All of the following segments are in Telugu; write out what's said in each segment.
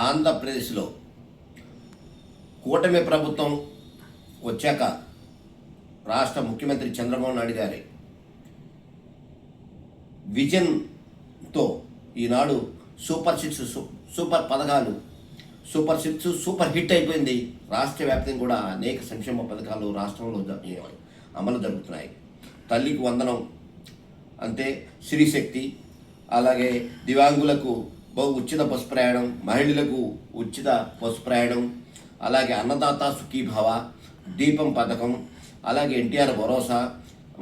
ఆంధ్రప్రదేశ్లో కూటమి ప్రభుత్వం వచ్చాక రాష్ట్ర ముఖ్యమంత్రి చంద్రబాబు నాయుడు గారి విజన్తో ఈనాడు సూపర్ సిక్స్ సూపర్ పథకాలు సూపర్ హిట్ అయిపోయింది. రాష్ట్ర వ్యాప్తంగా కూడా అనేక సంక్షేమ పథకాలు రాష్ట్రంలో అమలు జరుగుతున్నాయి. తల్లికి వందనం, అంతే శ్రీశక్తి, అలాగే దివ్యాంగులకు ఉచిత బస్సు ప్రయాణం, మహిళలకు ఉచిత బస్సు ప్రయాణం, అలాగే అన్నదాత సుఖీభావ, దీపం పథకం, అలాగే ఎన్టీఆర్ భరోసా,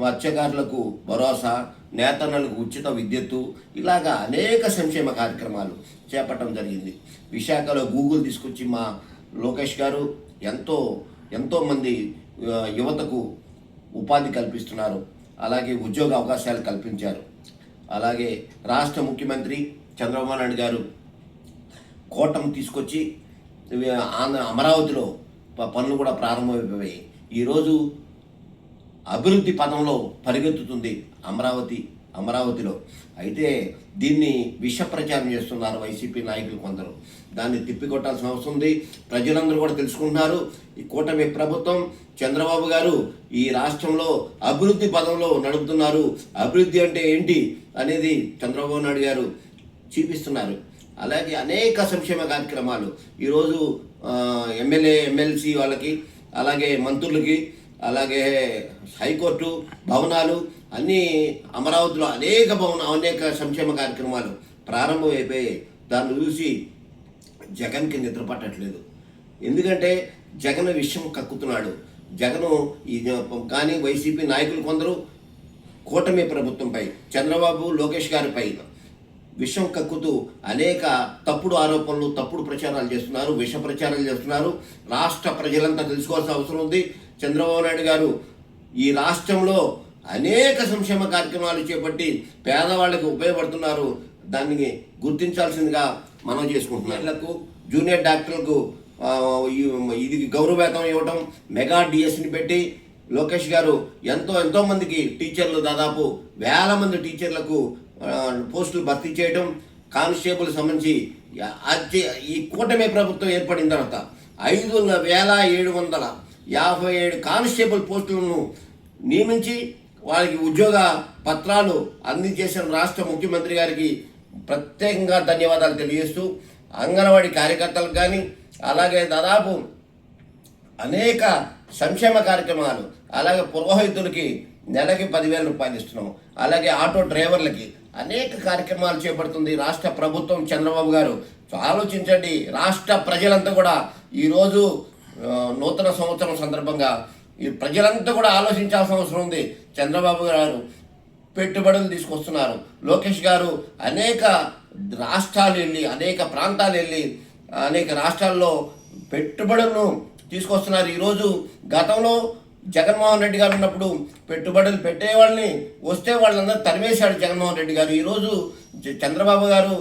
మత్స్యకారులకు భరోసా, నేతన్నలకు ఉచిత విద్యుత్తు, ఇలాగా అనేక సంక్షేమ కార్యక్రమాలు చేపట్టడం జరిగింది. విశాఖలో గూగుల్ తీసుకొచ్చి మా లోకేష్ గారు ఎంతోమంది యువతకు ఉపాధి కల్పిస్తున్నారు, అలాగే ఉద్యోగ అవకాశాలు కల్పించారు. అలాగే రాష్ట్ర ముఖ్యమంత్రి చంద్రబాబు నాయుడు గారు కోటం తీసుకొచ్చి అమరావతిలో పనులు కూడా ప్రారంభమైపోయాయి. ఈరోజు అభివృద్ధి పదంలో పరిగెత్తుతుంది అమరావతిలో. అయితే దీన్ని విష ప్రచారం చేస్తున్నారు వైసీపీ నాయకులు కొందరు. దాన్ని తిప్పికొట్టాల్సిన అవసరం ఉంది. ప్రజలందరూ కూడా తెలుసుకుంటున్నారు. ఈ కూటమి ప్రభుత్వం చంద్రబాబు గారు ఈ రాష్ట్రంలో అభివృద్ధి పదంలో నడుపుతున్నారు. అభివృద్ధి అంటే ఏంటి అనేది చంద్రబాబు నాయుడు గారు చూపిస్తున్నారు. అలాగే అనేక సంక్షేమ కార్యక్రమాలు ఈరోజు ఎమ్మెల్సీ వాళ్ళకి, అలాగే మంత్రులకి, అలాగే హైకోర్టు భవనాలు అన్నీ అమరావతిలో అనేక సంక్షేమ కార్యక్రమాలు ప్రారంభమైపోయాయి. దాన్ని చూసి జగన్కి నిద్ర పట్టట్లేదు. ఎందుకంటే జగన్ విషయం కక్కుతున్నాడు. జగను కానీ వైసీపీ నాయకులు కొందరు కూటమి ప్రభుత్వంపై, చంద్రబాబు లోకేష్ గారిపై విషం కక్కుతూ అనేక తప్పుడు ఆరోపణలు, తప్పుడు ప్రచారాలు చేస్తున్నారు, విష ప్రచారాలు చేస్తున్నారు. రాష్ట్ర ప్రజలంతా తెలుసుకోవాల్సిన అవసరం ఉంది. చంద్రబాబు నాయుడు గారు ఈ రాష్ట్రంలో అనేక సంక్షేమ కార్యక్రమాలు చేపట్టి పేదవాళ్ళకు ఉపయోగపడుతున్నారు. దాన్ని గుర్తించాల్సిందిగా మనం చేసుకుంటున్నాం. జూనియర్ డాక్టర్లకు ఇది గౌరవవేతనం ఇవ్వటం, మెగా డిఎస్ని పెట్టి లోకేష్ గారు ఎంతో మందికి టీచర్లు, దాదాపు 1000 మంది టీచర్లకు పోస్టులు భర్తీ చేయడం, కానిస్టేబుల్ సంబంధించి ఈ కూటమి ప్రభుత్వం ఏర్పడిన తర్వాత 5757 కానిస్టేబుల్ పోస్టులను నియమించి వాళ్ళకి ఉద్యోగ పత్రాలు అందించేసిన రాష్ట్ర ముఖ్యమంత్రి గారికి ప్రత్యేకంగా ధన్యవాదాలు తెలియజేస్తూ, అంగన్వాడీ కార్యకర్తలకు కానీ, అలాగే దాదాపు అనేక సంక్షేమ కార్యక్రమాలు, అలాగే పురోహితులకి నెలకి 10,000 రూపాయలు ఇస్తున్నాం, అలాగే ఆటో డ్రైవర్లకి అనేక కార్యక్రమాలు చేపడుతుంది రాష్ట్ర ప్రభుత్వం చంద్రబాబు గారు. ఆలోచించండి, రాష్ట్ర ప్రజలంతా కూడా ఈరోజు నూతన సంవత్సరం సందర్భంగా ఈ ప్రజలంతా కూడా ఆలోచించాల్సిన అవసరం ఉంది. చంద్రబాబు గారు పెట్టుబడులు తీసుకొస్తున్నారు. లోకేష్ గారు అనేక రాష్ట్రాలు వెళ్ళి, అనేక ప్రాంతాలు వెళ్ళి, అనేక రాష్ట్రాల్లో పెట్టుబడులను తీసుకొస్తున్నారు. ఈరోజు గతంలో జగన్మోహన్ రెడ్డి గారు ఉన్నప్పుడు పెట్టుబడులు పెట్టేవాళ్ళని వస్తే వాళ్ళందరూ తరిమేశాడు జగన్మోహన్ రెడ్డి గారు. ఈరోజు చంద్రబాబు గారు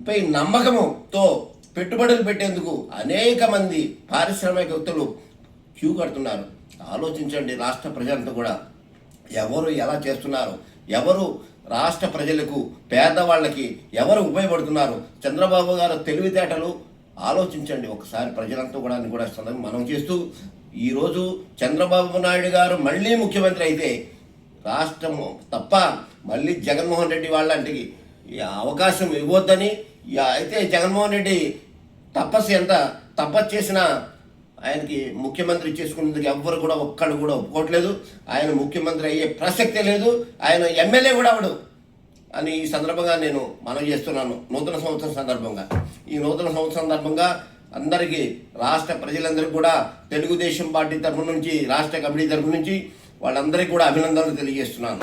పై నమ్మకంతో పెట్టుబడులు పెట్టేందుకు అనేక మంది పారిశ్రామికవేత్తలు క్యూ కడుతున్నారు. ఆలోచించండి, రాష్ట్ర ప్రజలంతా కూడా ఎవరు ఎలా చేస్తున్నారు, ఎవరు రాష్ట్ర ప్రజలకు, పేదవాళ్ళకి ఎవరు ఉపయోగపడుతున్నారు, చంద్రబాబు గారు తెలివితేటలు ఆలోచించండి ఒకసారి. ప్రజలంతా కూడా అని కూడా మనం చేస్తూ ఈరోజు చంద్రబాబు నాయుడు గారు మళ్ళీ ముఖ్యమంత్రి అయితే రాష్ట్రం తప్ప మళ్ళీ జగన్మోహన్ రెడ్డి వాళ్ళంటికి అవకాశం ఇవ్వద్దని, అయితే జగన్మోహన్ రెడ్డి తపస్సు చేసినా ఆయనకి ముఖ్యమంత్రి చేసుకునేందుకు ఎవ్వరు కూడా ఒక్కడు కూడా ఒప్పుకోవట్లేదు. ఆయన ముఖ్యమంత్రి అయ్యే ప్రసక్తే లేదు, ఆయన ఎమ్మెల్యే కూడా అవడు అని ఈ సందర్భంగా నేను మనవి చేస్తున్నాను. నూతన సంవత్సరం సందర్భంగా, ఈ నూతన సంవత్సరం సందర్భంగా అందరికీ, రాష్ట్ర ప్రజలందరికీ కూడా తెలుగుదేశం పార్టీ తరఫు నుంచి, రాష్ట్ర కమిటీ తరఫు నుంచి వాళ్ళందరికీ కూడా అభినందనలు తెలియజేస్తున్నాను.